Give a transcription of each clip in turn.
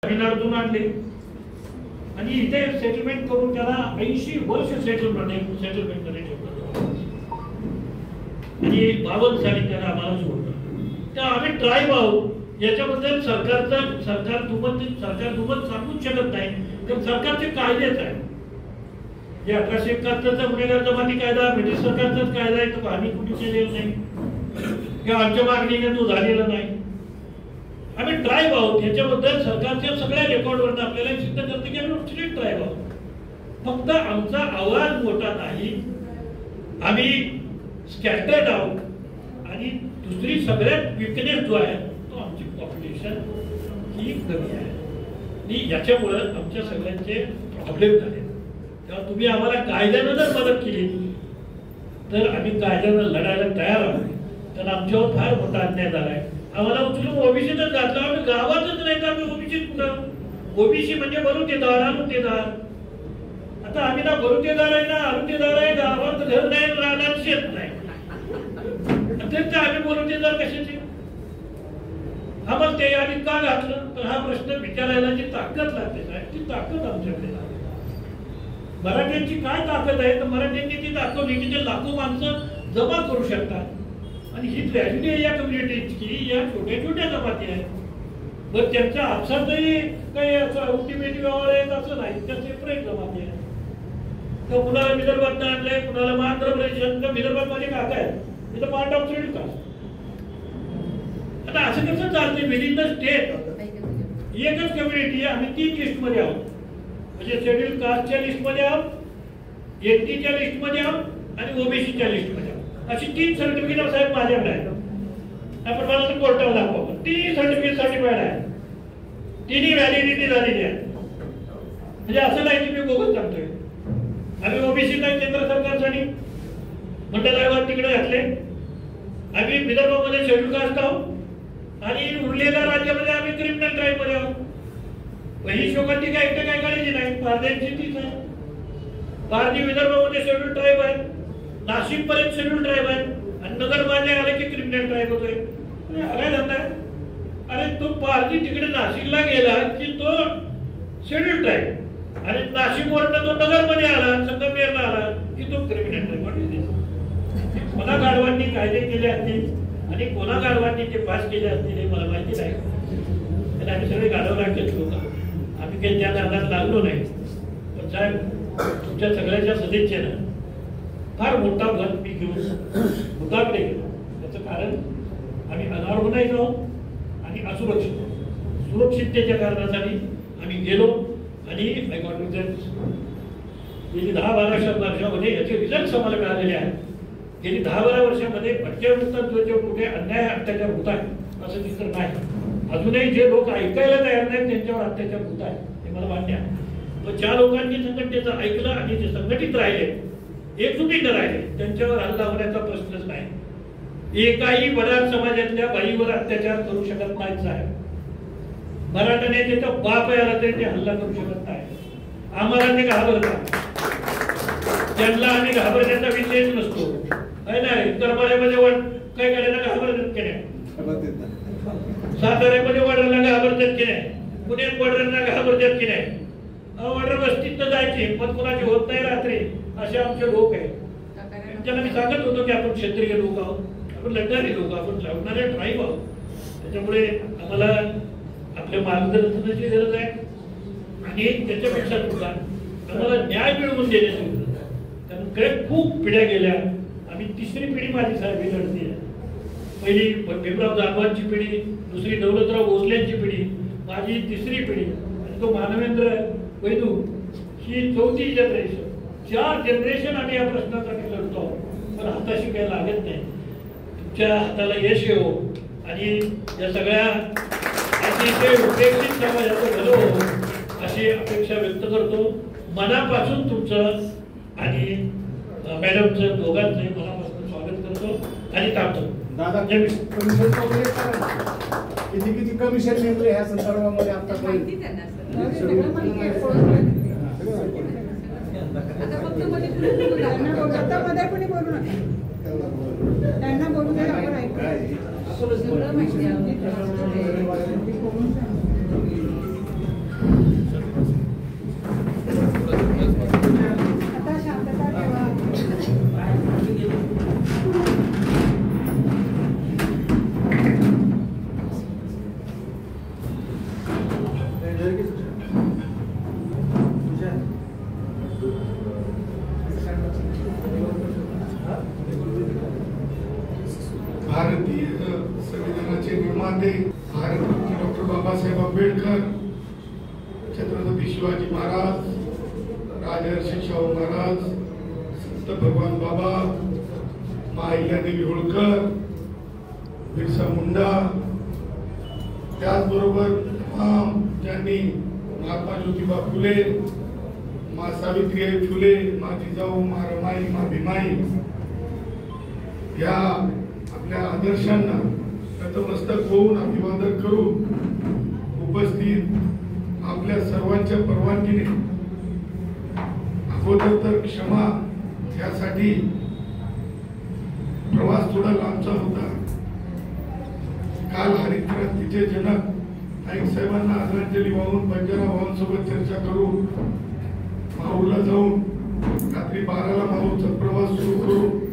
तामिळनाडूतून आणले आणि इथे सेटलमेंट करून त्याला 80 वर्ष सेटलमेंट मध्ये ठेवलं आणि 52 साली त्याला आम्हाला सोडलं. तर आम्ही ट्राईब आहोत याच्याबद्दल सरकार दुमत सांगूच शकत नाही. तर सरकारचे कायदेच आहे जे 1871चा गुन्हेगार जमाती कायदा ब्रिटिश सरकारचाच कायदा आहे. तो आम्ही कुठे केलेला नाही किंवा आमच्या मागणीने तो झालेला नाही. आम्ही ट्राईब आहोत याच्याबद्दल सरकारच्या सगळ्या रेकॉर्डवरून आपल्याला सिद्ध करते की आम्ही ट्राईब आहोत. फक्त आमचा आवाज मोठा नाही, आम्ही स्कॅटर्ड आहोत आणि दुसरी सगळ्यात विकनेस जो आहे तो आमची पॉप्युलेशन ही कमी आहे आणि याच्यामुळे आमच्या सगळ्यांचे प्रॉब्लेम झाले. तेव्हा तुम्ही आम्हाला कायद्यानं जर मदत केली तर आम्ही कायद्यानं लढायला तयार आहोत. तर आमच्यावर फार मोठा अन्याय झालाय. आम्हाला उचलून ओबीसीतच घातलं. आम्ही गावातच नाही तर आम्ही ओबीसी कुठं? ओबीसी म्हणजे बलुतेदार अनुतेदार. आता आम्ही ना बलुतेदार आहे ना अनुतेदार आहे. गावात घर नाही राहणार शेत नाही तर आम्ही बलुतेदार कशाचे? आम्हाला ते आम्ही का घातलं? तर हा प्रश्न विचारायला जी ताकद लागते साहेब ती ताकद आमच्याकडे नाही. मराठ्यांची काय ताकद आहे? तर मराठ्यांनी ती दाखवली की ते लाखो माणसं जमा करू शकतात आणि ही ट्रॅजेडी आहे या कम्युनिटीची. या छोट्या छोट्या जमाती आहेत बरं त्यांच्या आपसातही काही असं अल्टिमेट व्यवहार आहेत असं नाही. त्या सेपरेट जमाती आहेत. तर कुणाला विदर्भात आणलंय कुणाला आंध्र प्रदेश. विदर्भात माझे काका आहेत तिथं पार्ट ऑफ शेड्यूल कास्ट. आता असं कसं चालते विदिन द स्टेट? एकच कम्युनिटी आम्ही 3 लिस्टमध्ये आहोत. म्हणजे शेड्यूल कास्टच्या लिस्टमध्ये आहोत, एसटीच्या लिस्टमध्ये आहोत आणि ओबीसीच्या लिस्टमध्ये आहोत. अशी 3 सर्टिफिकेट साहेब माझ्याकडे आहेत. आपण मला तर कोर्टावर दाखवा. 3 सर्टिफिकेट सर्टिफाईड आहे. 3ही व्हॅलिडिटी झालेली आहे. म्हणजे असं नाही की मी बोगस सांगतोय. आम्ही ओबीसी नाही केंद्र सरकारसाठी मंडळ आयोगात तिकडे घातले. आम्ही विदर्भामध्ये शेड्यूल कास्ट आहोत आणि उरलेल्या राज्यामध्ये आम्ही क्रिमिनल ट्राईब मध्ये आहोत. ही शोकांती काय एकटं काय काढायची नाही. पारध्यांची तीच आहे. पारधी विदर्भामध्ये शेड्यूल ट्राईब आहे, नाशिक पर्यंत शेड्यूल ट्राईब आहे आणि नगर बांधले आले की क्रिमिनल ट्राईब होतोय. काय धंदा आहे? अरे तो पारधी तिकडे नाशिकला गेला की तो शेड्यूल ट्राईब आणि नाशिक वरनं तो नगरमध्ये आला संगमेरला आला की तो क्रिमिनल ट्राईब. कोणा गाढवांनी कायदे केले असतील आणि कोणा गाढवांनी ते पास केले असतील हे मला माहिती नाही. आणि आम्ही सगळे गाढव राज्यात लोक आम्ही काही त्या नादात लागलो नाही. पण साहेब तुमच्या सगळ्याच्या सदिच्छेनं फार मोठा भर मी घेऊन मुद्दाकडे गेलो. त्याचं कारण आम्ही अनावर नाही आहोत आणि असुरक्षित सुरक्षिततेच्या कारणासाठी आम्ही गेलो आणि गेली 10-12 वर्षामध्ये याचे रिझल्ट आम्हाला मिळालेले आहेत. गेली 10-12 वर्षामध्ये भटक्यावृत्तात जो कुठे अन्याय अत्याचार होत आहे असं दिसत नाही. अजूनही जे लोक ऐकायला तयार नाहीत त्यांच्यावर अत्याचार होत आहे हे मला मान्य आहे. पण ज्या लोकांनी संघटनेचं ऐकलं आणि जे संघटित राहिले एकजुटीनं राहिले त्यांच्यावर हल्ला होण्याचा प्रश्नच नाही. एकाही वडार समाजातल्या बाईवर अत्याचार करू शकत नाहीत साहेब. मराठा नेत्याचा बाप आला तरी ते हल्ला करू शकत नाही. आम्हाला ते घाबरतात. त्यांना आम्ही घाबरण्याचा विषयच नसतो आहे ना. दरबारामध्ये काय करायला घाबरतात की नाही? साताऱ्यामध्ये वडिलांना घाबरतात की नाही? पुण्यात वडिलांना घाबरतात की नाही? वडील वस्तीत जायची हिंमत कोणाची होत नाही रात्री. असे आमचे लोक आहेत. त्यांना मी सांगत होतो की आपण क्षेत्रीय लोक आहोत, आपण लढणारे लोक, आपण लढणारे ट्राईब आहोत. त्याच्यामुळे आम्हाला आपल्या मार्गदर्शनाची गरज आहे आणि त्याच्यापेक्षा सुद्धा आम्हाला न्याय मिळवून देण्याची गरज आहे. कारण कडे खूप पिढ्या गेल्या. आम्ही 3री पिढी माझी साहेब ही लढती आहे. पहिली भीमराव जाधवांची पिढी, दुसरी दौलतराव भोसलेंची पिढी, माझी 3री पिढी आणि तो मानवेंद्र वैदू ही 4थी जनरेशन. 4 जनरेशन आम्ही या प्रश्नासाठी लढतो. पण हाताशी काही लागत नाही. तुमच्या हाताला यश येवो आणि या सगळ्या अतिशय उपेक्षित समाजाचं भलं हो अशी अपेक्षा व्यक्त करतो. मनापासून तुमचं आणि मॅडमचं दोघांचं मनापासून स्वागत करतो आणि थांबतो. दादा कमिशन किती कमिशन मिळते ह्या संदर्भामध्ये आतापर्यंत? त्यांना बोलू द्या आपण ऐकू. भारतीय संविधानाचे निर्माते भारतरत्न डॉक्टर बाबासाहेब आंबेडकर, छत्रपती शिवाजी महाराज, राजर्षी शाहू महाराज, संत भगवान बाबा, अहिल्यादेवी होळकर, बिरसा मुंडा, त्याचबरोबर तमाम ज्यांनी महात्मा ज्योतिबा फुले, मा सावित्रीबाई फुले, मा जिजाऊ, मा रमाई, मा भीमाई या आपल्या आदर्शांना नतमस्तक होऊन अभिवादन करून उपस्थित आपल्या सर्वांच्या परवानगीने अगोदर तर क्षमा, यासाठी प्रवास थोडा लांबचा होता. काल हरित क्रांतीचे जनक नाईक साहेबांना आदरांजली वाहून बंजारा भावांसोबत चर्चा करून माहूरला जाऊन रात्री 12ला माहूरचा प्रवास सुरू करून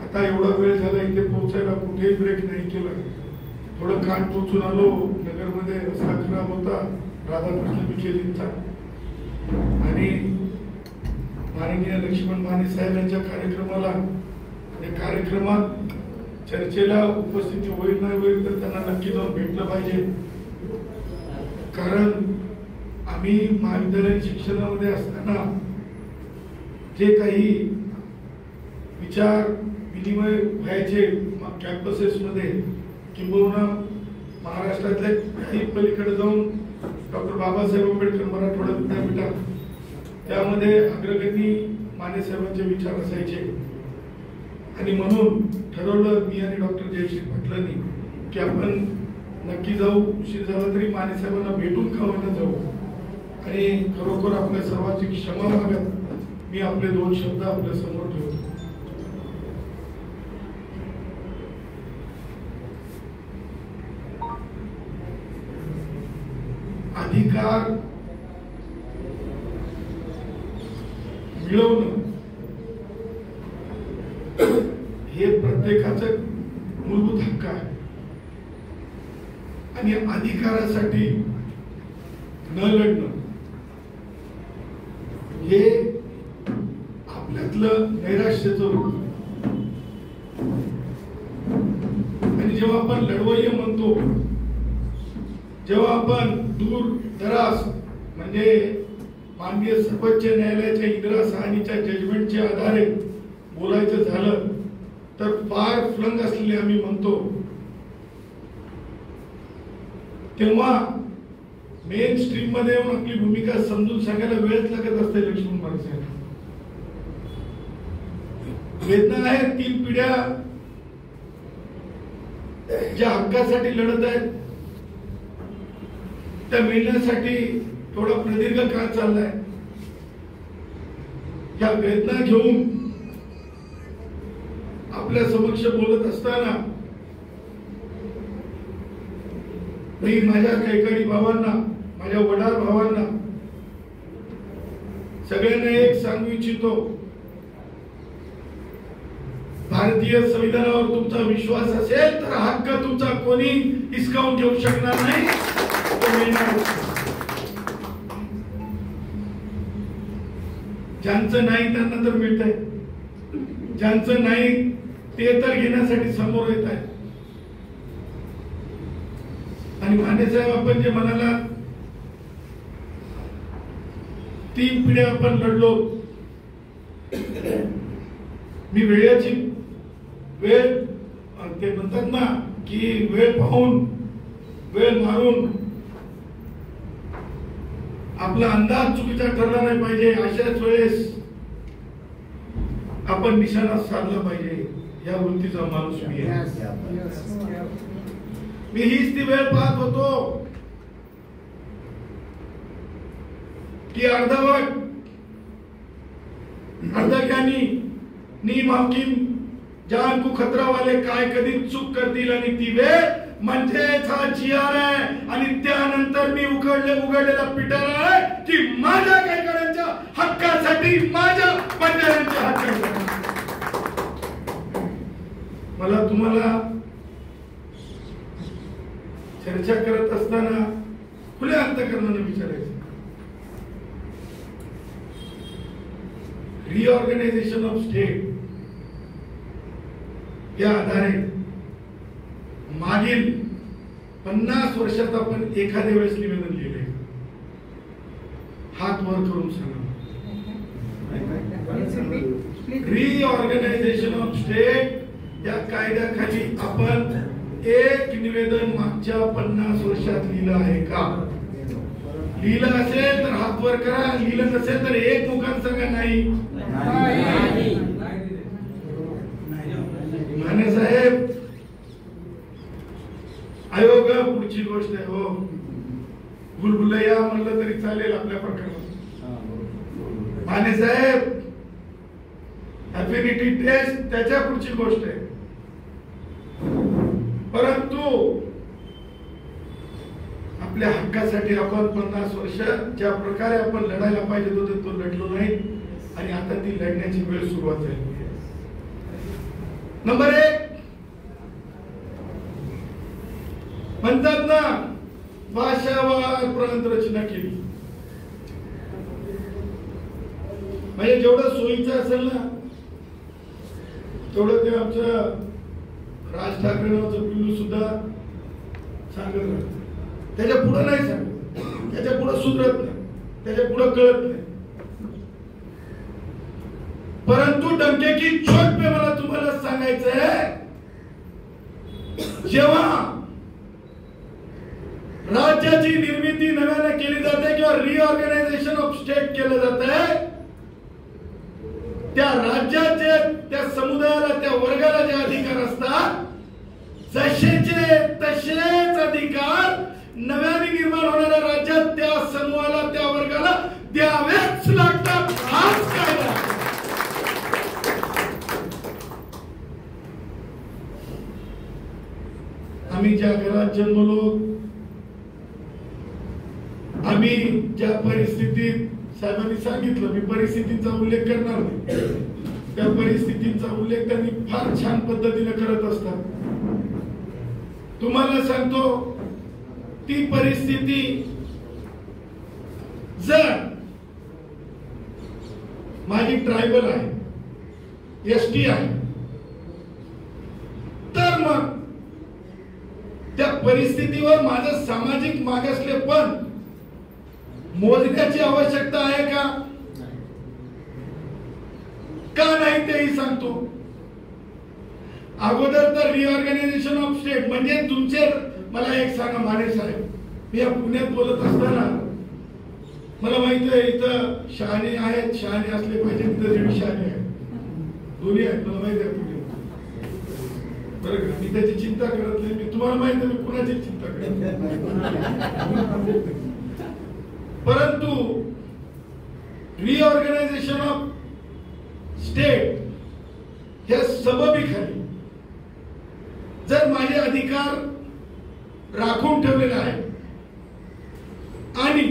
आता एवढा वेळ झाला इथे पोहोचायला कुठेही ब्रेक नाही केला. थोडं कान टोचून आलो. नगरमध्ये रस्ता खराब होता राधाकृष्ण विखेजींचा आणि माननीय लक्ष्मण माने साहेब यांच्या कार्यक्रमाला, या कार्यक्रमात चर्चेला उपस्थिती होईल नाही होईल तर त्यांना नक्की जाऊन भेटलं पाहिजे. कारण आम्ही महाविद्यालयीन शिक्षणामध्ये असताना जे काही विचार विनिमय व्हायचे कॅम्पसेस मध्ये, किंबहुना महाराष्ट्रातल्या काही पलीकडे जाऊन डॉक्टर बाबासाहेब आंबेडकर मराठवाडा विद्यापीठात, त्यामध्ये अग्रगती मानेसाहेबांचे विचार असायचे. आणि म्हणून ठरवलं मी आणि डॉक्टर जयश्री पाटलांनी की आपण नक्की जाऊ, उशीर झाला तरी मानेसाहेबांना भेटून का होईना जाऊ. आणि खरोखर आपल्या सर्वांची क्षमा मागत मी आपले 2 शब्द आपल्या समोर ठेवतो. अधिकार मिळवणं हे प्रत्येकाचं मूलभूत हक्क आहे. आणि अधिकारासाठी न लढणं हे आपल्यातलं नैराश्याचं रूप. आणि जेव्हा आपण लढवय्य म्हणतो, जेव्हा आपण दूर दरास म्हणजे माननीय सर्वोच्च न्यायालयाच्या इंदिरा साहनीच्या जजमेंटच्या आधारे बोलायचं झालं तर फार फ्लंग असलेले आम्ही म्हणतो, तेव्हा मेन स्ट्रीम मध्ये येऊन आपली भूमिका समजून सांगायला वेळच लागत असते. लक्ष्मण माने वेदना आहेत, 3 पिढ्या ज्या हक्कासाठी लढत आहेत त्या मिळण्यासाठी थोडा प्रदीर्घ काळ चाललाय. या वेदना घेऊन आपल्या समक्ष बोलत असताना मी माझ्या कैकाडी भावांना, माझ्या वडार भावांना सगळ्यांना एक सांगू इच्छितो, भारतीय संविधानावर तुमचा विश्वास असेल तर हक्क तुमचा कोणी हिसकावून घेऊ शकणार नाही. ज्यांचं नाही त्यांना तर मिळतंय, ज्यांचं नाही ते तर घेण्यासाठी समोर येत आहे. आणि मानेसाहेब आपण जे म्हणाला 3 पिढ्या आपण लढलो. मी वेळेची वेळ ते म्हणतात ना की वेळ पाहून वेळ मारून आपला अंदाज चुकीचा ठरला नाही पाहिजे. अशाच वेळेस आपण निशाणा साधला पाहिजे. या वृत्तीचा माणूस मी आहे. मी हीच ती वेळ पाहत होतो की अर्धज्ञानी नीम हाकीम जान को खतरा वाले काय कधी चूक करतील. आणि ती वेळ म्हणजेच हा GR आहे. आणि त्यानंतर मी उघडलेला पिटारा आहे की माझ्या कैकाड्यांच्या हक्कासाठी, माझ्या बंजाऱ्यांच्या हक्कासाठी. मला तुम्हाला चर्चा करत असताना खुल्या अंतःकरणानं विचारायचं. रिऑर्गनायझेशन ऑफ स्टेट या आधारे मागील 50 वर्षात आपण एखाद्या वेळेस निवेदन लिहिले? हात वर करून सांगा. रिऑर्गनायझेशन ऑफ स्टेट या कायद्याखाली आपण एक निवेदन मागच्या 50 वर्षात लिहिलं आहे का? लिहिलं असेल तर हात वर करा, लिहिलं नसेल तर एक मुखात सांगा नाही. माने साहेब, आयोग पुढची गोष्ट आहे हो. बुलबुलैया म्हणलं तरी चालेल आपल्या प्रकरणात. माने साहेब, अफिनिटी टेस्ट त्याच्या पुढची गोष्ट आहे. परंतु आपल्या हक्कासाठी आपण 50 वर्ष ज्या प्रकारे आपण लढायला पाहिजे होते तो लढलो नाही आणि आता ती लढण्याची वेळ सुरुवात झाली. नंबर 1 म्हणतात ना, भाषावार प्रांत रचना केली म्हणजे जेवढं सोयीचं असेल ना तेवढं ते आमचं राज ठाकरे नावाचं पिल्लू सुद्धा सांगत राहतं. त्याच्या पुढे नाही सांगत, त्याच्या पुढे सुधरत नाही, त्याच्या पुढे कळत नाही. परंतु डंके की चोट पे मला तुम्हाला सांगायचं आहे, जेव्हा राज्याची निर्मिती नव्याने केली जाते किंवा रिऑर्गनायझेशन ऑफ स्टेट केलं जातंय, त्या राज्याचे, त्या समुदायाला, त्या वर्गाला जे अधिकार असतात जसेचे तसेच अधिकार नव्याने निर्माण होणाऱ्या राज्यात त्या समूहाला, त्या वर्गाला द्यावेच लागतात. हाच कायदा. आम्ही ज्या घरात जन्मलो, आम्ही ज्या परिस्थितीत, साहेबांनी सांगितलं, मी परिस्थितीचा उल्लेख करणार नाही, त्या परिस्थितीचा उल्लेख त्यांनी फार छान पद्धतीने करत असतात. तुम्हाला सांगतो, ती परिस्थिती जर माझी ट्रायबल आहे, एसटी आहे, तर मग त्या परिस्थितीवर माझं सामाजिक मागासलेपण मोजण्याची आवश्यकता आहे का? का नाही तेही सांगतो. अगोदर तर रिऑर्गनायझेशन ऑफ स्टेट म्हणजे तुमचे, मला एक सांगा माने साहेब, मी या पुण्यात बोलत असताना मला माहिती आहे इथं शहाणे आहेत, शहाणे असले पाहिजे, तिथं जेवढे शहाणे आहेत, दोन्ही आहेत, मला माहिती आहे पुणे. बरं का, मी त्याची चिंता करत नाही, मी तुम्हाला माहिती आहे मी कुणाची चिंता करत. परंतु रिऑर्गनायझेशन ऑफ स्टेट ह्या सबबीखाली जर माझे अधिकार राखून ठेवलेले आहे आणि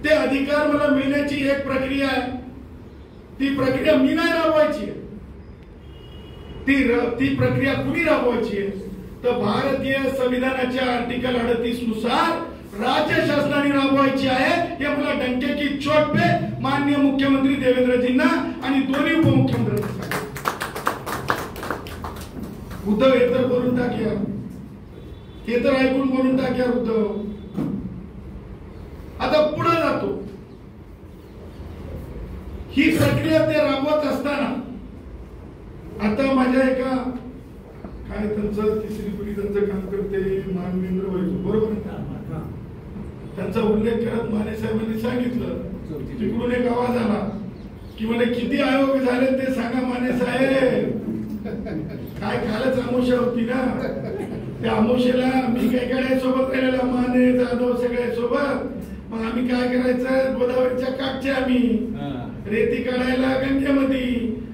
ते अधिकार मला मिळण्याची एक प्रक्रिया आहे, ती प्रक्रिया मी नाही राबवायची आहे, ती प्रक्रिया कुणी राबवायची आहे? तर भारतीय संविधानाच्या आर्टिकल 38 नुसार राज्य शासनाने राबवायची आहे. हे मला डंके की चोट पे माननीय मुख्यमंत्री देवेंद्रजींना आणि दोन्ही उपमुख्यमंत्र्यांना सांगा. उद्धव हे तर बोलून टाक्या, हे तर ऐकून बोलून टाक्या उद्धव. आता पुढे जातो, ही प्रक्रिया ते राबवत असताना आता माझ्या एका काय त्यांचं तिसरी पिढी त्यांचं काम करते मानवेंद्र वैद्य, बरोबर आहे, त्यांचा उल्लेख करत माने साहेबांनी सांगितलं, तिकडून एक आवाज आला की मला किती आयोग झाले ते सांगा माने साहेब. काय कालच आमोशा होती ना, त्या आमोशेला मी काय सोबत राहिलेला, माने जाधव सगळे सोबत. मग आम्ही काय करायचं, गोदावरीच्या काठचे आम्ही रेती काढायला गंगेमध्ये,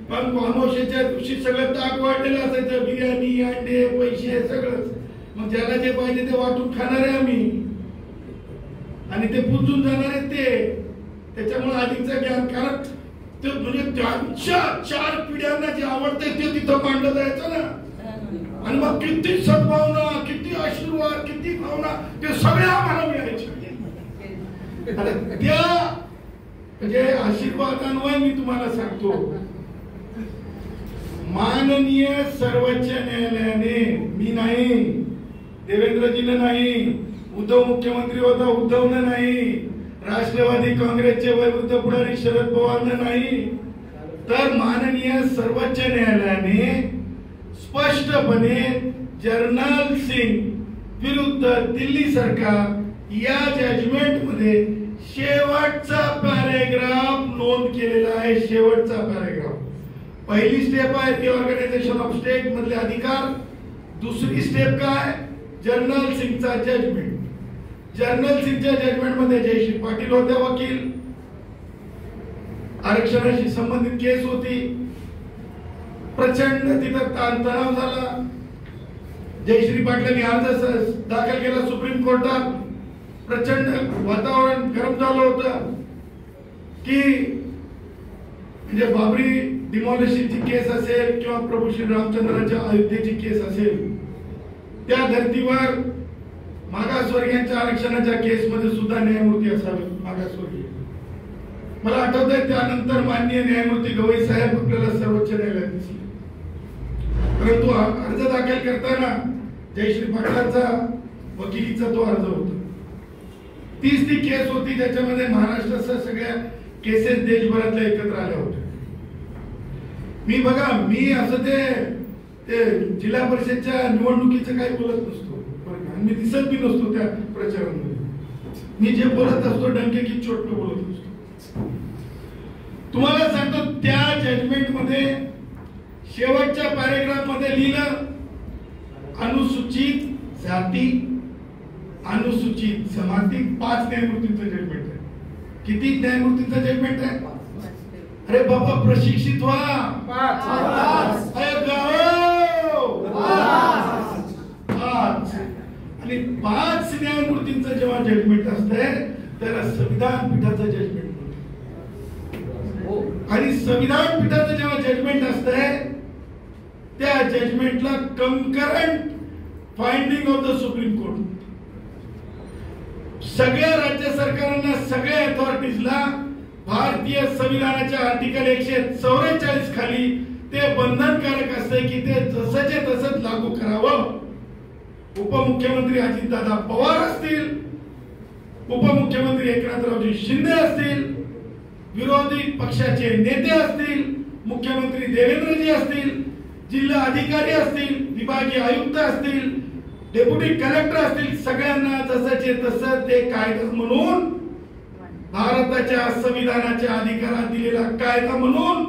पण आमोशेच्या दिवशी सगळं ताक वाढलेलं असायचं, बिर्याणी, अंडे, पैसे सगळंच. मग ज्याला जे पाहिजे ते वाटून खाणार आहे आम्ही आणि ते पुजून जाणार आहे ते. त्याच्यामुळे अधिकचं ज्ञान, कारण ते म्हणजे त्यांच्या 4 पिढ्यांना जे आवडते ते तिथं मांडलं जायचं ना. आणि मग किती सद्भावना, किती आशीर्वाद, किती भावना ते सगळे आम्हाला मिळायचे. आता त्या म्हणजे आशीर्वादान्वये मी तुम्हाला सांगतो, माननीय सर्वोच्च न्यायालयाने, मी नाही, देवेंद्रजीनं नाही, उद्धव मुख्यमंत्री होता उद्धवनं नाही, राष्ट्रवादी काँग्रेसचे वयोवृद्ध पुढारी शरद पवारनं नाही, तर माननीय सर्वोच्च न्यायालयाने स्पष्टपणे जर्नल सिंग विरुद्ध दिल्ली सरकार या जजमेंट मध्ये शेवटचा पॅरेग्राफ नोंद केलेला आहे. शेवटचा पॅरेग्राफ. पहिली स्टेप आहे रिऑर्गनायझेशन ऑफ स्टेट मधले अधिकार. दुसरी स्टेप काय? जर्नल सिंगचा जजमेंट. जर्नल सिंगच्या जजमेंट मध्ये जयश्री पाटील होते वकील. आरक्षणाशी संबंधित केस होती. प्रचंड तिथं ताणतणाव झाला. जयश्री पाटलांनी अर्ज दाखल केला सुप्रीम कोर्टात. प्रचंड वातावरण गरम झालं होतं की म्हणजे बाबरी डिमॉलिशनची केस असेल किंवा प्रभू श्री रामचंद्राच्या अयोध्येची केस असेल, त्या धर्तीवर मागासवर्गीयांच्या आरक्षणाच्या केसमध्ये सुद्धा न्यायमूर्ती असावे मागासवर्गीय. मला आठवत आहे त्यानंतर माननीय न्यायमूर्ती गवई साहेब आपल्याला सर्वोच्च न्यायालयात दिसले. परंतु अर्ज दाखल करताना जयश्री पाटलांचा वकिलीचा तो अर्ज होता. तीच ती केस होती त्याच्यामध्ये महाराष्ट्राच्या सगळ्या केसेस देशभरातल्या एकत्र आल्या होत्या. मी बघा, मी असं ते जिल्हा परिषदच्या निवडणुकीचं काही बोलत नसतो, मी दिसत बी नसतो त्या प्रचारामध्ये. मी जे बोलत असतो डंके की चोट बोलत असतो. तुम्हाला सांगतो त्या जजमेंट मध्ये शेवटच्या पॅरेग्राफ मध्ये लिहिलं, अनुसूचित जाती, अनुसूचित जमाती 5 न्यायमूर्तींचं जजमेंट आहे. किती न्यायमूर्तींचं जजमेंट आहे? अरे बाबा प्रशिक्षित व्हा. 5 आणि 5 न्यायमूर्तींचं जेव्हा जजमेंट असतंय त्याला संविधान पीठाचं जजमेंट म्हणतात. आणि संविधान पीठाचं जेव्हा जजमेंट असतंय त्या जजमेंटला concurrent finding of the supreme court. सगळ्या राज्य सरकारांना, सगळ्या अथॉरिटीजला भारतीय संविधानाच्या आर्टिकल 144 खाली ते बंधनकारक असते की ते जसंचे तसंच लागू करावं. उपमुख्यमंत्री अजितदादा पवार असतील, उपमुख्यमंत्री एकनाथरावजी शिंदे असतील, विरोधी पक्षाचे नेते असतील, मुख्यमंत्री देवेंद्रजी असतील, जिल्हा अधिकारी असतील, विभागीय आयुक्त असतील, डेप्युटी कलेक्टर असतील, सगळ्यांना जसंचे तसं ते कायदा म्हणून भारताच्या संविधानाच्या अधिकारात दिलेला कायदा म्हणून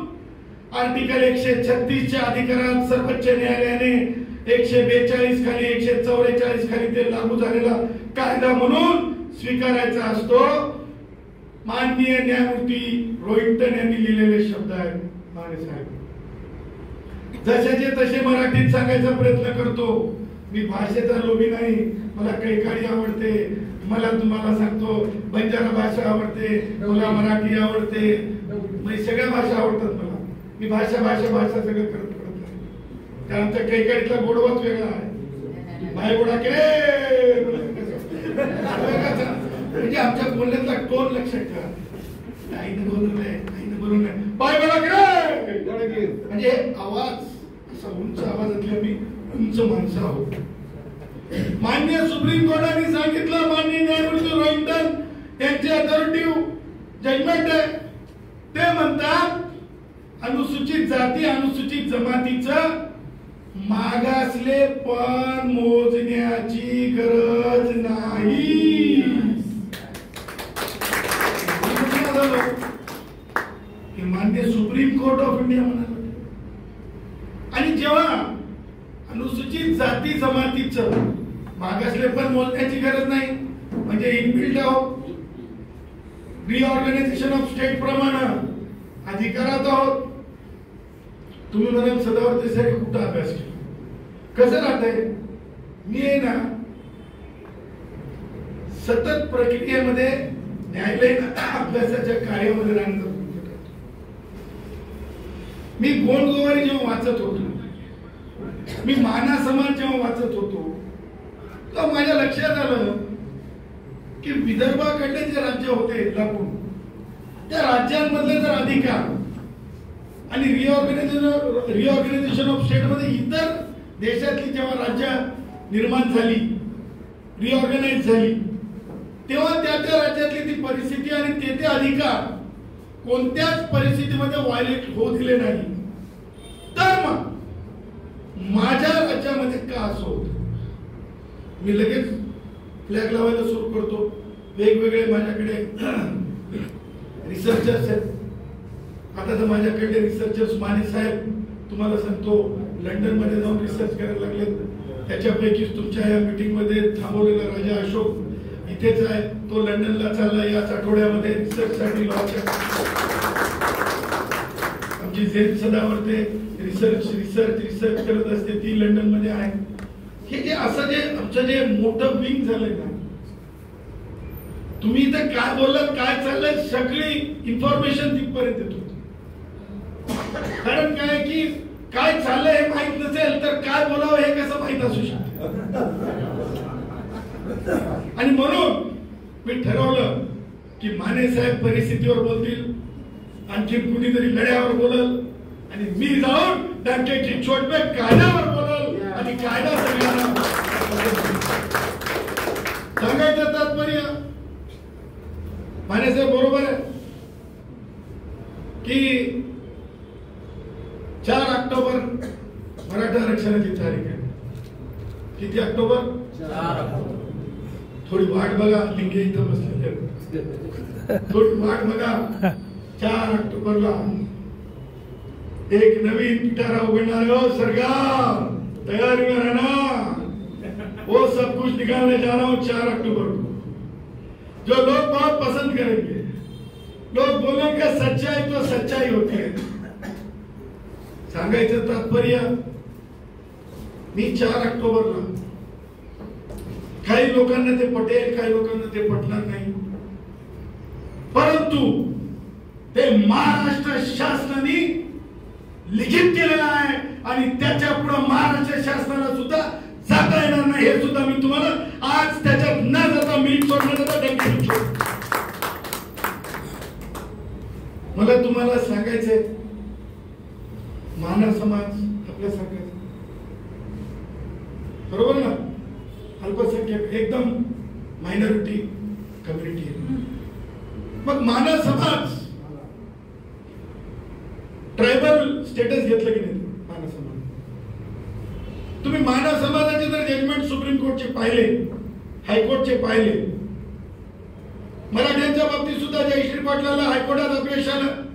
आर्टिकल 136च्या अधिकारात सर्वोच्च न्यायालयाने 142 खाली 144 खाली ते लागू झालेला कायदा म्हणून स्वीकारायचा असतो. माननीय न्यायमूर्ती रोहिंटन यांनी लिहिलेले शब्द आहेत. माने साहेब जशाचे तसे मराठीत सांगायचा प्रयत्न करतो. मी भाषेचा लोभी नाही. मला कैकाडी आवडते, मला तुम्हाला सांगतो बंजारा भाषा आवडते, मला मराठी आवडते, म्हणजे सगळ्या भाषा आवडतात मला. मी भाषा भाषा भाषा सगळं करत नाही. त्या आमच्या कैकाडीतला गोडवाच वेगळा आहे. बाय गोडा के म्हणजे आमच्या बोलण्यातला टोन लक्षात ठेवा. आईने बोलवलंय, आईने बोलवलंय, बाय गोडा के म्हणजे आवाज असा उंच आवाजातल्या मी उंच माणसं आहोत. माननीय सुप्रीम कोर्टाने सांगितलं, माननीय न्यायमूर्ती रोहिंटन यांचे अथॉरिटिव्ह जजमेंट आहे. ते म्हणतात अनुसूचित जाती, अनुसूचित जमातीचं मागासले पण मोजण्याची गरज नाही. माननीय सुप्रीम कोर्ट ऑफ इंडिया म्हणाल. आणि जेव्हा अनुसूचित जाती जमातीचं मागासले पण मोजण्याची गरज नाही म्हणजे इनबिल्ट आहोत, रिऑर्गनायझेशन ऑफ स्टेट प्रमाणे अधिकारात आहोत. तुम्ही म्हणाल सदावर्ती साहेब कुठं अभ्यास केला, कसं राहतंय? मी आहे ना सतत प्रक्रियेमध्ये न्यायालयीन अभ्यासाच्या कार्यामध्ये राहणार. मी गोंडगोवारी जेव्हा वाचत होतो, मी माना समाज जेव्हा वाचत होतो, तर माझ्या लक्षात आलं की विदर्भाकडले जे राज्य होते लागून त्या राज्यांमधले जर अधिकार आणि रिऑर्गनायझेशन ऑफ स्टेट मध्ये इतर देशातली जेव्हा राज्य निर्माण झाली, रिऑर्गनाइज झाली, तेव्हा त्या त्या राज्यातली ती परिस्थिती आणि ते अधिकार कोणत्याच परिस्थितीमध्ये व्हायलेट होऊ दिले नाही. तर मग माझ्या राज्यामध्ये का असं होत, मी लगेच फ्लॅग लावायला सुरू करतो. वेगवेगळे माझ्याकडे रिसर्चर्स आहेत. आता तर माझ्याकडे रिसर्चर्स माने साहेब तुम्हाला सांगतो लंडन मध्ये जाऊन रिसर्च करायला लागले. त्याच्यापैकी तुमच्या या मीटिंग मध्ये थांबवलेला राजा अशोक इथेच आहे, तो लंडनला चालला याच आठवड्यामध्ये रिसर्च साठी. आमची झेन सदावर्ते रिसर्च करत असते, ती लंडन मध्ये आहे. हे जे असं जे आमचं जे मोठं विंग झालंय ना, तुम्ही इथे काय बोललात, काय चाललंय, सगळी इन्फॉर्मेशन तिथपर्यंत येत होती. कारण काय की काय चाललंय हे माहित नसेल तर काय बोलावं हे कसं माहित असू शकतं. आणि म्हणून मी ठरवलं की माने साहेब परिस्थितीवर बोलतील, आणखी कुणीतरी लढ्यावर बोलल आणि मी जाऊन डंक्याची चोट में कायद्यावर बोलल आणि कायदा सगळ्यांना सांगायचं तात्पर्य. माने साहेब बरोबर आहे की 4 ऑक्टोबर मराठा आरक्षणाची तारीख आहे. किती ऑक्टोबर? 4. थोडी वाट बघा, लिंगे इथं बसलेले, थोडी वाट बघा. 4 ऑक्टोबरला एक नवीन पिटारा उघडणार. हो सरकार, तैयारी में रहना, वो सब कुछ निकालने जा रहा हूं 4 अक्टूबर को, जो लोग बहुत पसंद करेंगे. लोग बोलेंगे सच्चाई तो सच्चाई होती है. सांगायचं तात्पर्य, मी 4 ऑक्टोबरला, काही लोकांना ते पटेल, काही लोकांना ते पटणार नाही, परंतु ते महाराष्ट्र शासनाने लिखित केलेलं आहे आणि त्याच्या पुढे महाराष्ट्र शासनाला सुद्धा जाता येणार नाही. हे सुद्धा मी तुम्हाला आज त्याच्यात न जाता मिनिट सोडण्याचा मला तुम्हाला सांगायचंय. मानव समाज आपल्यासारखा, बरोबर ना, अल्पसंख्याक एकदम मायनॉरिटी कम्युनिटी आहे. मग मानव समाज ट्रायबल स्टेटस घेतलं की नाही? मानव समाज, तुम्ही मानव समाजाचे जर जजमेंट सुप्रीम कोर्टचे पाहिले, हायकोर्टचे पाहिले, मराठ्यांच्या बाबतीत सुद्धा जयश्री पाटलाला हायकोर्टात अपयश आलं.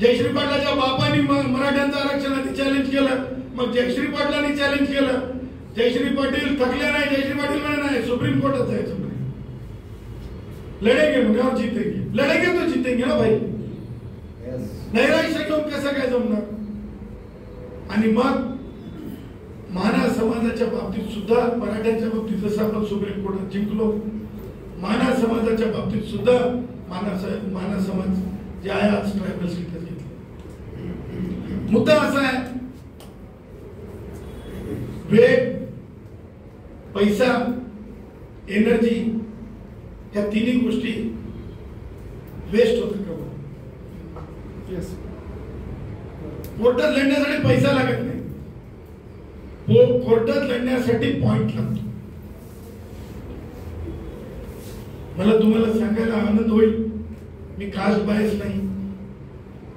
जयश्री पाटलाच्या बापांनी मराठ्यांचं आरक्षण आधी चॅलेंज केलं, मग जयश्री पाटलांनी चॅलेंज केलं. जयश्री पाटील थकले नाही, जयश्री पाटील म्हणे नाही, सुप्रीम कोर्टात जायचं म्हणे, लढेंगे म्हणे और जीतेंगे. लढेंगे तो जीतेंगे ना भाई, नाही राहायचं घेऊन कसं काय जमणार. आणि मग माना समाजाच्या बाबतीत सुद्धा, मराठ्यांच्या बाबतीत जसं आपण सुप्रीम कोर्टात जिंकलो, माना समाजाच्या बाबतीत सुद्धा माना समाज जे आहे आज ट्रायबल स्टेटस घेतलं. मुद्दा असा आहे, वेळ, पैसा, एनर्जी या तिन्ही गोष्टी वेस्ट होतात का? कोर्टात लढण्यासाठी पैसा लागत नाही, कोर्टात लढण्यासाठी पॉइंट लागतो. मला तुम्हाला सांगायला आनंद होईल, मी कास्ट बायस नाही.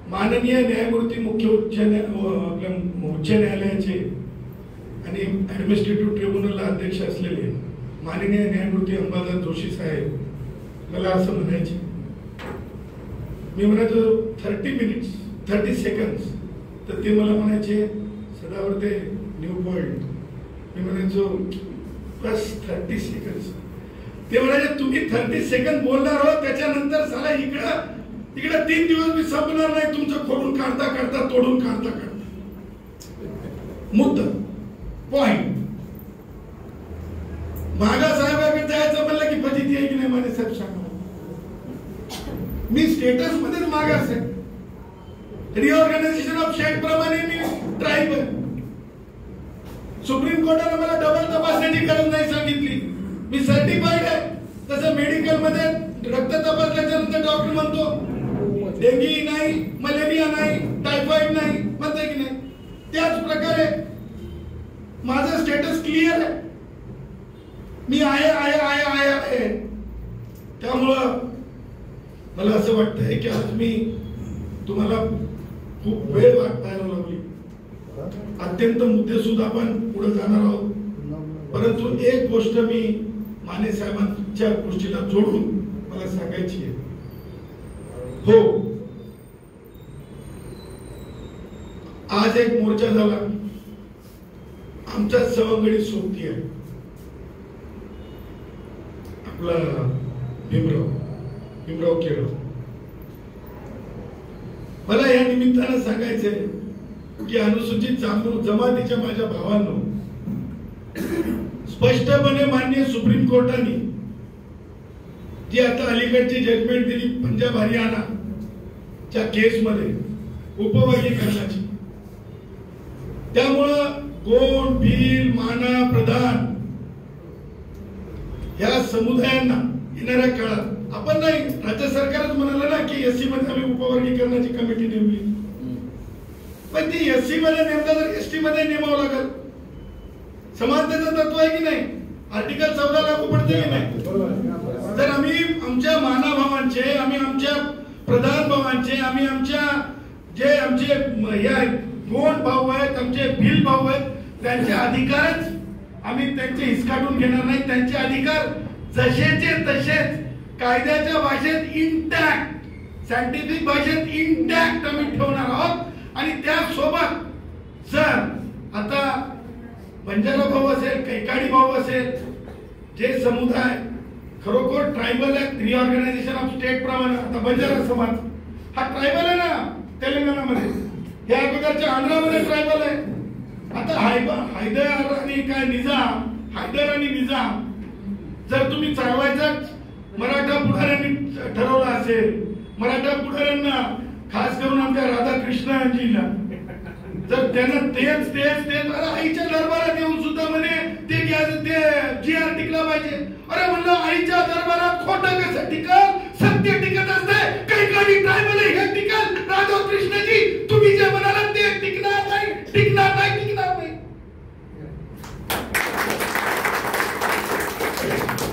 माननीय न्यायमूर्ती उच्च न्यायालयाचे आणि ऍडमिनिस्ट्रेटिव्ह ट्रिब्युनलला अध्यक्ष असलेले माननीय न्यायमूर्ती अंबादास जोशी साहेब मला असं म्हणायचे, मी म्हणायचो 30 मिनिट्स 30 सेकंड्स, तर ते मला म्हणायचे सदावर्ते न्यू पॉइंट. मी म्हणायचो बस 30 सेकंड्स. ते म्हणायचे तुम्ही 30 सेकंड बोलणार हो, त्याच्यानंतर साला इकडं 3 दिवस मी संपणार नाही तुमचं खोडून काढता काढता, तोडून काढता काढता. मुद्दा पॉइंट. मागा साहेबांकडे जायचं म्हणलं की फजिती आहे की नाही माने साहेब सांगा. मी स्टेटस मध्येच मागास आहे, रिऑर्गनायझेशन ऑफ स्टेट प्रमाणे मी ट्रायबल. सुप्रीम कोर्टाने मला डबल तपासण्याची गरज नाही सांगितली, मी सर्टिफाईड आहे. तसं मेडिकल मध्ये रक्त तपासल्याच्या नंतर डॉक्टर म्हणतो डेंगी नाही, मलेरिया नाही, टायफॉइड नाही, म्हणताय की नाही? त्याच प्रकारे माझं स्टेटस क्लिअर आहे, मी आहे. त्यामुळं मला असं वाटतंय की आज मी तुम्हाला खूप वेळ वाटायला लावली, अत्यंत मुद्दे सुद्धा आपण पुढे जाणार आहोत. परंतु एक गोष्ट मी माने साहेबांच्या गोष्टीला जोडून मला सांगायची आहे. हो, आज एक मोर्चा झाला, आमच्या सवंगडी सोबती आहे आपला भीमराव केळव. मला या निमित्तानं सांगायचंय की अनुसूचित जमातीच्या माझ्या भावांनो, स्पष्टपणे माननीय सुप्रीम कोर्टाने जी आता अलीकडची जजमेंट दिली पंजाब हरियाणाच्या केसमध्ये उपवर्गीकरणाची, त्यामुळं कोण, भील, माना, प्रधान या समुदायांना येणाऱ्या काळात आपण नाही, राज्य सरकारच म्हणाला ना की एससी मध्ये आम्ही उपवर्गीकरणाची कमिटी नेमली, पण ती एससी मध्ये नेमता तर एसटी मध्ये नेमावं लागेल. समानतेचं तत्व आहे की नाही? आर्टिकल 14 लागू पडते की नाही? तर आम्ही आमच्या माना भावांचे, आम्ही आमच्या प्रधान भावांचे, आम्ही आमच्या जे आमचे या गोंड भाऊ आहेत, आमचे भिल भाऊ आहेत, त्यांचे अधिकारच आम्ही त्यांचे हिसकाटून घेणार नाही. त्यांचे अधिकार जसेचे तसेच कायद्याच्या भाषेत इंटॅक्ट, सायंटिफिक भाषेत इंटॅक्ट आम्ही ठेवणार आहोत. आणि त्यासोबत जर आता बंजारा भाऊ असेल, कैकाडी भाऊ असेल, जे समुदाय खरोखर ट्रायबल आहे, रिऑर्गनायझेशन ऑफ स्टेट प्रमाणे आता बंजारा समाज हा ट्रायबल आहे ना तेलंगणामध्ये, या अगोदरच्या आंध्रामध्ये ट्रायबल आहे. आता हैदर आणि काय निजाम, हैदर आणि निजाम जर तुम्ही चालवायचा मराठा पुढाऱ्यांनी ठरवलं असेल, मराठा पुढाऱ्यांना खास करून आमच्या राधाकृष्णजीला जर त्यांना तेच आईच्या दरबारात येऊन सुद्धा म्हणे ते GR टिकला पाहिजे. अरे म्हणलं आईच्या दरबारात खोटं कसं टिकल? सत्य टिकत असते. काही ट्रायबल हे टिकल. राधाकृष्णजी तुम्ही जे म्हणाला ते टिकणार नाही.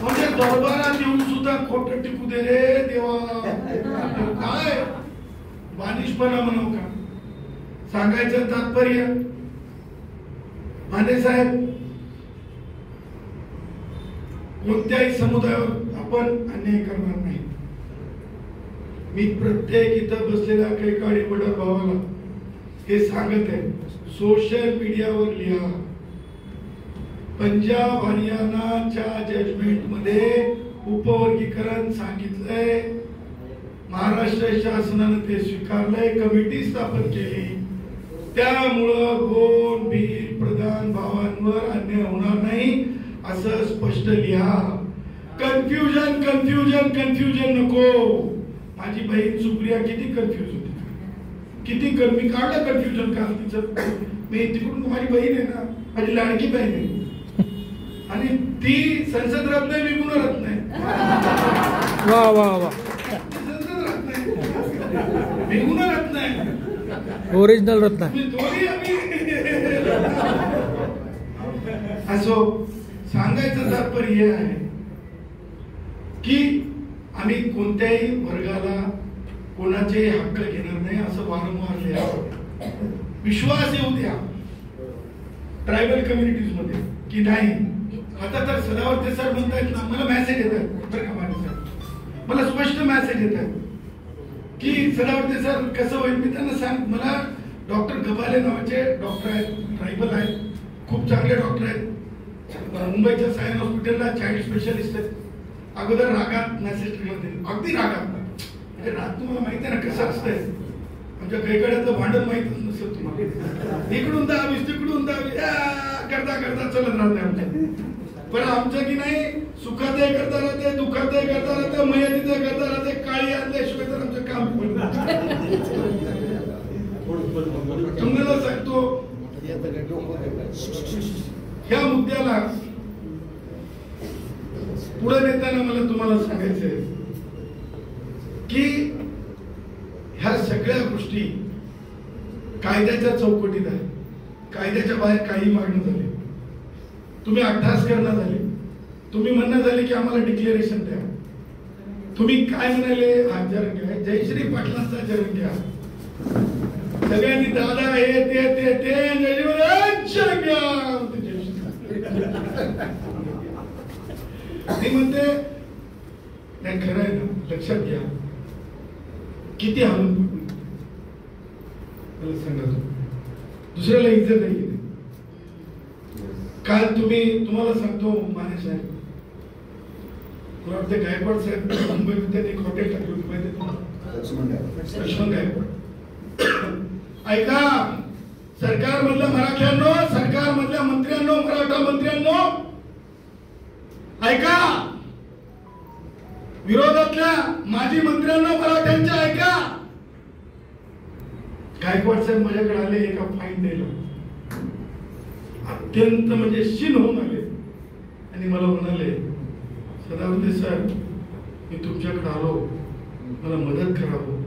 म्हणजे दरबारात येऊन सुद्धा खोटं टिकू दे रे देवा. काय बानिशपणा म्हणू का? सांगायचं तात्पर्य, माने साहेब, कोणत्याही समुदायावर आपण अन्याय करणार नाही. मी प्रत्येक इथं बसलेल्या कैकाडी बडर भावाला हे सांगत आहे, सोशल मीडियावर लिहा. पंजाब हरियाणाच्या जजमेंट मध्ये उपवर्गीकरण सांगितलंय, महाराष्ट्र शासनाने ते स्वीकारलंय, कमिटी स्थापन केली. त्यामुळं गोंड, भील, प्रधान भावांवर अन्याय होणार नाही असं स्पष्ट लिहा. कन्फ्युजन नको. माझी बहीण सुप्रिया किती कन्फ्युज होती, मी काढलं कन्फ्युजन काल तिचं. मी तिकडून माझी बहीण आहे ना, माझी लाडकी बहीण आहे आणि ती संसद रत्न मी गुणरत्न आहे. वा संसद रत्न मी गुणरत्न आहे, ओरिजिनल रत्न. असो, सांगायचं तात्पर्य हे आहे की आम्ही कोणत्याही वर्गाला कोणाचे हक्क घेणार नाही असं वारंवार लिहा. विश्वास येऊ द्या ट्रायबल कम्युनिटीज मध्ये की नाही. आता तर सदावर्ते सर म्हणतायत ना, मला मेसेज येत आहेत बरं का माने साहेब, मला स्पष्ट मेसेज येत आहेत की सदावर्ते सर कसं होईल. मी त्यांना सांग, मला डॉक्टर गबाले नावाचे डॉक्टर आहेत, ट्रायबल आहेत, खूप चांगले डॉक्टर आहेत, मुंबईच्या सायन हॉस्पिटलला चाइल्ड स्पेशलिस्ट आहेत. अगोदर रागात मेसेज मध्ये, अगदी रागात, म्हणजे राग तुम्हाला माहिती आहे ना कसं असतंय. आमच्या कैकड्यातलं भांडण माहितच नसेल तुम्हाला, इकडून दावीस तिकडून दावीस करता चलत राहते आमच्या. पण आमचं की नाही, सुखात करता राहते, दुःखात करता राहते, मयतीत करता राहते. काळी आणल्याशिवाय तर आमचं काम तुम्हाला सांगतो. ह्या मुद्द्याला पुढे नेताना मला तुम्हाला कायद्याच्या चौकटीत आहे, कायद्याच्या बाहेर काही मागणं झाले, तुम्ही अट्टास करणं झाले, तुम्ही म्हणणं झाले की आम्हाला डिक्लेरेशन द्या. तुम्ही काय म्हणाले, हा जरंगे जयश्री पाटलांचा जरंगे सगळ्यांनी दादा हे ते मी म्हणते नाही, खरं आहे ना, लक्षात घ्या किती हालून मला सांगा. दुसऱ्याला इज्जत नाही. काल तुम्हाला सांगतो, माने साहेब, मला वाटतं गायकवाड साहेब मुंबईमध्ये त्यांनी एक हॉटेल टाकलं होतं माहिती तुम्हाला, लक्ष्मण गायकवाड. ऐका, सरकारमधल्या मराठ्यांनो, सरकारमधल्या मंत्र्यांनो, मराठा मंत्र्यांनो, ऐका, विरोधातल्या माजी मंत्र्यांनो, मराठ्यांच्या ऐका. गायकवाड साहेब माझ्याकडे आले एका फाईन द्यायला, अत्यंत म्हणजे शीन होऊन आले आणि मला म्हणाले, सदावर्ते सर, मी तुमच्याकडे आलो, मला मदत करावं.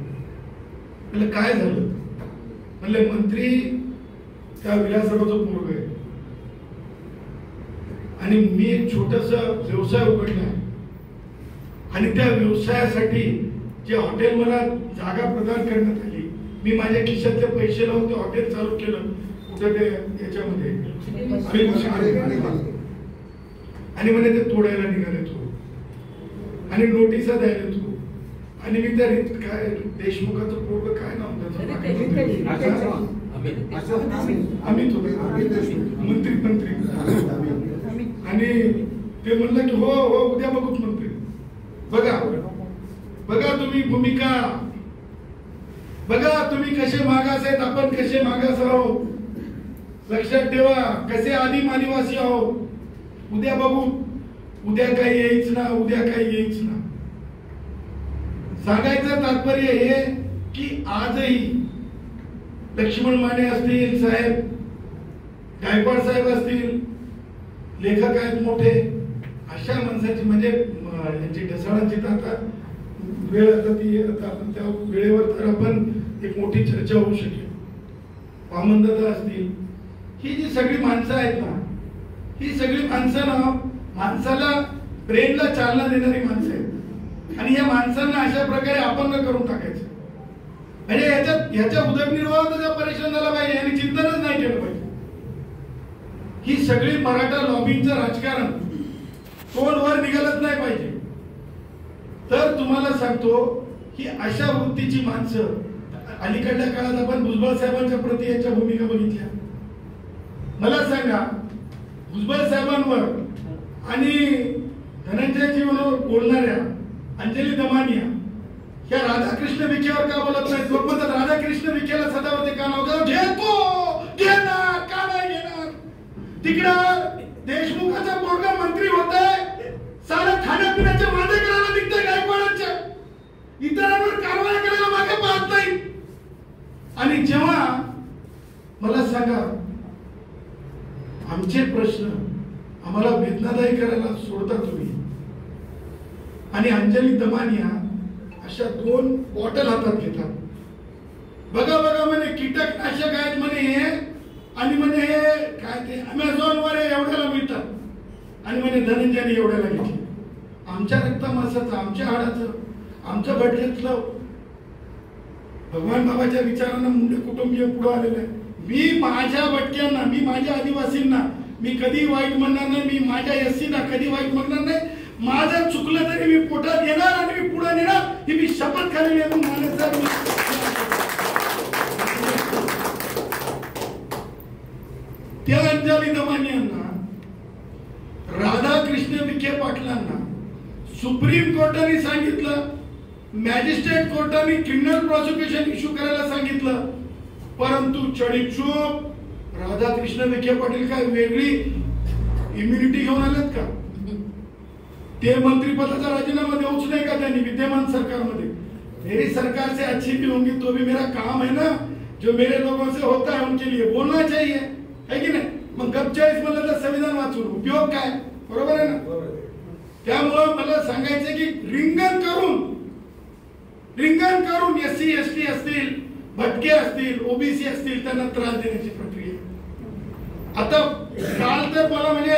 म्हणलं काय झालं? म्हणले मंत्री त्या विलासरावचं पोरग आहे आणि मी एक छोटासा व्यवसाय उघडला आणि त्या व्यवसायासाठी जे हॉटेल मला जागा प्रदान करण्यात आली, मी माझ्या खिशातले पैसे लावून ते हॉटेल चालू केलं. कुठे ते याच्यामध्ये आणि म्हणे ते तोडायला निघाले तू आणि नोटिसा द्यायला तू. आणि मी त्या काय देशमुखाचं पोरग काय नाव त्याचं, अमित मंत्री आणि ते म्हणलं की हो हो उद्या बघूच मंत्री. बघा तुम्ही भूमिका, बघा तुम्ही कसे मागास आहेत, आपण कसे मागास आहोत. लक्षात ठेवा, कसे आदिम आदिवासी आहोत. उद्या बघू, उद्या काही यायच ना, उद्या काही यायच ना. सांगायचं तात्पर्य हे की आजही लक्ष्मण माने असतील साहेब, गायकवाड साहेब असतील, लेखक आहेत मोठे, अशा माणसाची म्हणजे यांची ढसाळांची आता वेळ आता ती आपण त्या वेळेवर तर आपण एक मोठी चर्चा होऊ शकेल. वामनदादा असतील, ही जी सगळी माणसं आहेत ना, ही सगळी माणसं ना माणसाला ब्रेनला चालना देणारी माणसं आहेत आणि या माणसांना अशा प्रकारे अपंग करून टाकायचं म्हणजे ह्याच्या उदरनिर्वाहाचा परेशान झाला पाहिजे आणि चिंतनच नाही केलं पाहिजे. ही सगळी मराठा लॉबिंगचं राजकारण तोंड वर निघालच नाही पाहिजे. तर तुम्हाला सांगतो की अशा वृत्तीची माणसं, अलीकडल्या काळात आपण भुजबळ साहेबांच्या प्रति यांच्या भूमिका बघितल्या. मला सांगा, भुजबळ साहेबांवर आणि धनंजयजींवर बोलणाऱ्या अंजली दमानिया या राधाकृष्ण विखेवर का बोलत नाहीत? लोक म्हणतात राधाकृष्ण विखेला सदावर्ते का नाव घेणार का नाही घेणार? तिकडं देशमुखाचा पोरगा मंत्री होतोय, सारं खाण्यापिण्याचे वादे करायला निघतंय गायकवाडांच्या, इतरांवर कारवाई करायला मागे पाहत नाही. आणि जेव्हा मला सांगा, आमचे प्रश्न आम्हाला वेदनादायी करायला सोडता तुम्ही आणि अंजली दमानिया अशा 2 बॉटल हातात घेतात. बघा म्हणे कीटकनाशक आहेत म्हणे हे, आणि म्हणे हे काय ते अमेझॉन वर एवढ्याला मिळतात आणि म्हणे धनंजयने एवढ्याला घेतली. आमच्या रक्तमासाचं, आमच्या हाडाचं, आमच्या बटल्यातलं भगवान बाबाच्या विचारांना मुंडे कुटुंबीय पुढे आलेलं आहे. मी माझ्या बटक्यांना, मी माझ्या आदिवासींना मी कधी वाईट म्हणणार नाही, मी माझ्या एससीना कधी वाईट म्हणणार नाही. माझं चुकलं तरी मी पोटात घेणार आणि मी पुढे नेणार, ही मी शपथ खाली आहे. त्या अंजली दमानियांना, राधाकृष्ण विखे पाटलांना सुप्रीम कोर्टाने सांगितलं, मॅजिस्ट्रेट कोर्टाने क्रिमिनल प्रॉसिक्युशन इश्यू करायला सांगितलं, परंतु चढीचूप राधाकृष्ण विखे पाटील काय वेगळी इम्युनिटी घेऊन आलेत का? ते मंत्रिपदाचा राजीनामा देऊच नाही का त्यांनी विद्यमान सरकारमध्ये? मेरी सरकार से अच्छी भी होंगी तो भी मेरा काम है ना, जो मेरे लोगों से होता है उनके लिए बोलना चाहिए, है की नाही? मग गपचाळीस म्हणलं तर संविधान वाचून उपयोग काय? बरोबर आहे ना? त्यामुळं मला सांगायचं की रिंगण करून एससी एसटी असतील, भटके असतील, ओबीसी असतील, त्यांना त्रास देण्याची प्रक्रिया. आता काल तर मला म्हणजे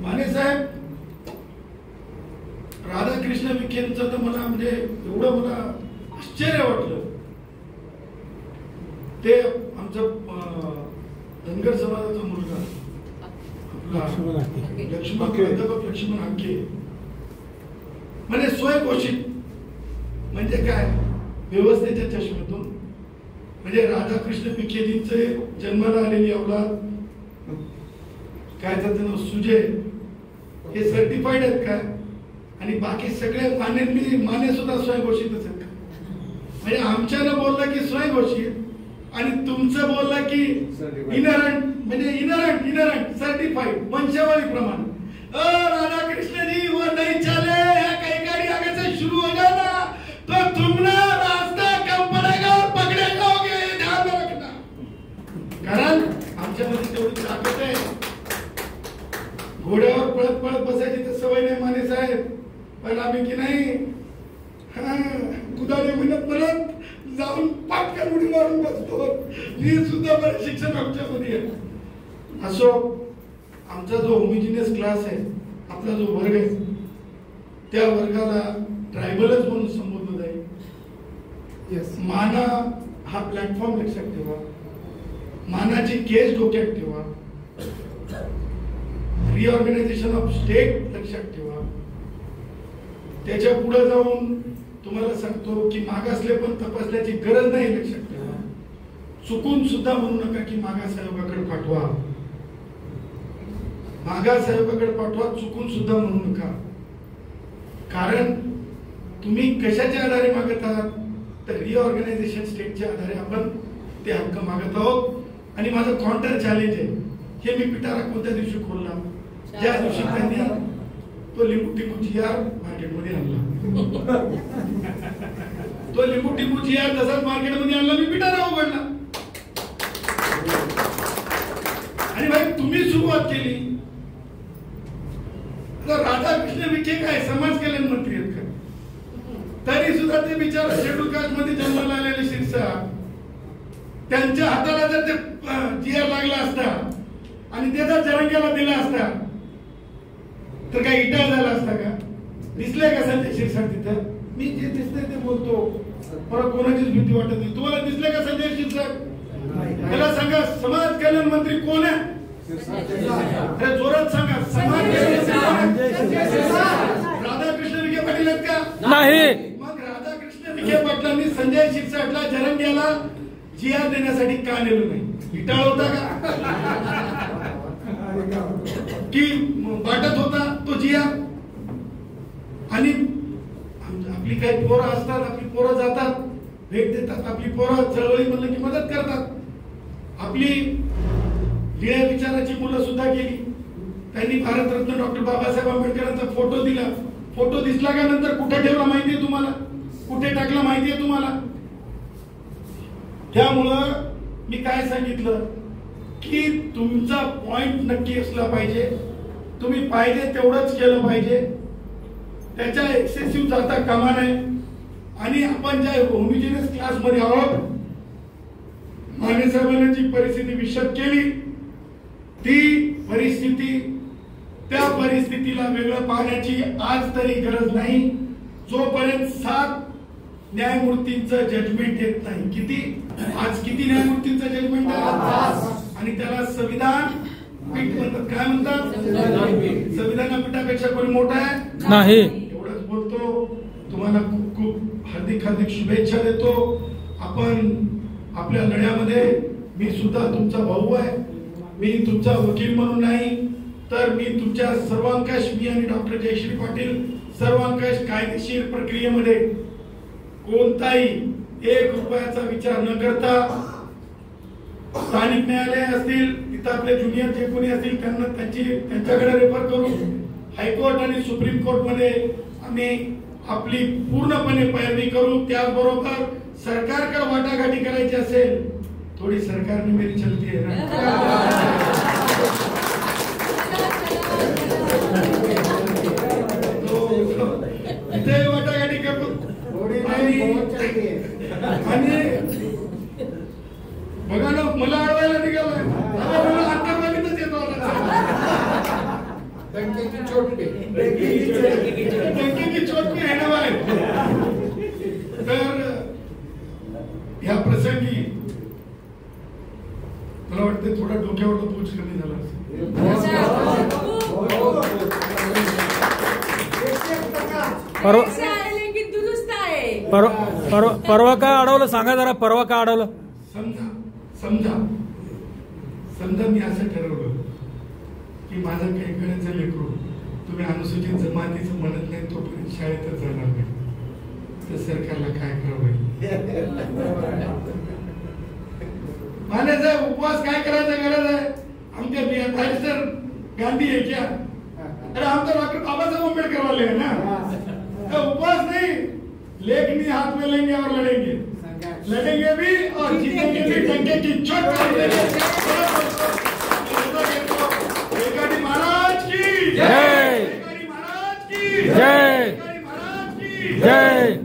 माने साहेब, राधाकृष्ण विखेंचं तर मला म्हणजे एवढं मला आश्चर्य वाटलं. ते आमचं धनगर समाजाचा मुलगा प्राध्यापक लक्ष्मण हाके म्हणजे स्वयंघोषित म्हणजे काय व्यवस्थेच्या चष्म्यातून म्हणजे राधाकृष्ण विखेजींचे जन्माला आलेली अवलाद काय त्याचं नाव सुजय हे सर्टिफाईड आहेत का आणि बाकी सगळे माने सुद्धा स्वयंघोषितच आहेत का? म्हणजे आमच्यानं बोललं की स्वयंघोषित आणि तुमचं बोललं की इनरंट म्हणजे इनरंट सर्टिफाईड वंशावली प्रमाण. राधा जी वो नहीं चले या कहीं गाड़ी आगे से शुरू हो जाना तो तुम ना रास्ता कम पड़ेगा और पकड़े जाओगे, ध्यान में रखना. कारण आमच्यामध्ये तेवढी ताकद आहे. घोड्यावर पळत पळत बसायची तर सवय नाही माने साहेब, पण आम्ही की नाही कुदाले म्हणत जाऊन पाटकन उडी मारून बसतो. मी सुद्धा बरं शिक्षण आमच्यामध्ये आहे. असो, आमचा जो होमिजिनियस क्लास आहे, आपला जो वर्ग आहे, त्या वर्गाला ट्रायबलच म्हणून संबोधलं जाईल. माना हा प्लॅटफॉर्म लक्षात ठेवा, मानाची केस डोक्यात ठेवा, रिऑर्गनायझेशन ऑफ स्टेट लक्षात ठेवा. त्याच्या पुढे जाऊन तुम्हाला सांगतो की मागासले पण तपासण्याची गरज नाही, लक्षात ठेवा. चुकून सुद्धा म्हणू नका की मागास आयोगाकडे पाठवा, मागास आयोगाकडे पाठवा, चुकून सुद्धा म्हणू नका. कारण तुम्ही कशाच्या आधारे मागत आहात तर रिऑर्गनायझेशन स्टेटच्या आधारे आपण ते हक्क मागत आहोत. आणि माझं काउंटर चॅलेंज आहे, हे मी पिटारा कोणत्या दिवशी खोलला, ज्या दिवशी त्यांनी तो लिंबू टिंबू GR मार्केटमध्ये आणला. तो लिंबू टिंबू GR तसाच मार्केटमध्ये आणला, मी पिटारा उघडला. आणि भाई तुम्ही सुरुवात केली तर राधाकृष्ण विखे काय समाज कल्याण मंत्री आहेत का? तरी सुद्धा ते बिचारा शेड्यूल कास्ट मध्ये जन्माला आलेले शिरसाट, त्यांच्या हाताला जर ते GR लागला असता आणि ते जर जरंग्याला दिला असता तर काय इटा झाला असता का? दिसले का संजय शिरसाट तिथं? मी जे दिसतंय ते बोलतो, मला कोणाचीच भीती वाटत नाही. तुम्हाला दिसले का संजय शिरसाट? मला सांगा, समाज कल्याण मंत्री कोण आहे? अरे जोरात सांगा, समाज कल्याण राधाकृष्ण विखे पाटील आहेत का? नाही. मग राधाकृष्ण विखे पाटलांनी संजय शिरसाटला जरंग्याला GR देण्यासाठी का नेलं नाही? इटाळ होता का की वाटत होता तो GR? आणि आपली काही पोरं असतात, आपली पोरं जातात, भेट देतात, आपली पोरं चळवळी म्हणलं की मदत करतात. आपली लिळ्या विचाराची मुलं सुद्धा गेली, त्यांनी भारतरत्न डॉक्टर बाबासाहेब आंबेडकरांचा फोटो दिला. फोटो दिसला का नंतर कुठे ठेवला माहितीये तुम्हाला? कुठे टाकला माहितीये तुम्हाला? त्यामुळं मी काय सांगितलं की तुमचा पॉइंट नक्की असला पाहिजे, तुम्ही पाहिजे तेवढंच केलं पाहिजे, त्याच्या एक्सेसिव्ह जाता कामा नये. आणि आपण ज्या होमिजिनियस क्लास मध्ये आहोत, माने साहेबांनी जी परिस्थिती विशद केली, ती परिस्थिती, त्या परिस्थितीला वेगळं पाहण्याची आज तरी गरज नाही, जोपर्यंत 7 न्यायमूर्तींचं जजमेंट येत नाही. किती? आज किती न्यायमूर्तींचं जजमेंट आहे? आणि त्याला संविधान पीठ म्हणतात. काय म्हणतात? संविधानापीठापेक्षा कोणी मोठा आहे? नाही. एवढंच बोलतो. तुम्हाला खूप खूप हार्दिक हार्दिक शुभेच्छा देतो. आपण आपल्या लढ्यामध्ये, मी सुद्धा तुमचा भाऊ आहे, मी तुमचा वकील म्हणून नाही तर मी तुमच्या सर्वांकष, मी आणि डॉक्टर जयश्री पाटील सर्वांकष कायदेशीर प्रक्रियेमध्ये कोणताही 1 रुपयाचा विचार न करता, स्थानिक न्यायालय असतील तिथं आपले ज्युनियर जे कोणी असतील त्यांना त्यांच्याकडे रेफर करून हायकोर्ट आणि सुप्रीम कोर्ट मध्ये आम्ही आपली पूर्णपणे पैरवी करू. त्याचबरोबर सरकारकडे वाटाघाटी करायची असेल, थोडी सरकारने मेरी चलती है ना, इथे वाटाघाटी करतो, थोडी नाही बघा ना, मला अडवायला निघालाय. मला अंतर्वालीतच येतो आता. डंकेची चोट पे. डंकेची चोट पे आहे ना बाय. तर ह्या प्रसंगी मला वाटतं थोडा डोक्यावरचा बोज कमी झाला असेल. परवा काय अडवलं सांगा जरा. परवा काय अडवलं? समजा मी असं ठरवलं की माझं काही करायचं लेकरू तुम्ही अनुसूचित जमातीचं म्हणत नाही तोपर्यंत शाळेतच जाणार नाही, तर सरकारला काय करावं? मान्याचा उपवास काय करायचा गरज आहे? आमच्या बॅरिस्टर गांधी आहे क्या? अरे आमचा डॉक्टर बाबासाहेब आंबेडकर वाले है ना. उपवास नहीं, लेखनी हाथ में लेंगे और लड़ेंगे भी और जीतेंगे भी. डंके की चोट महाराज की जय. महाराज की जय. महाराज की जय.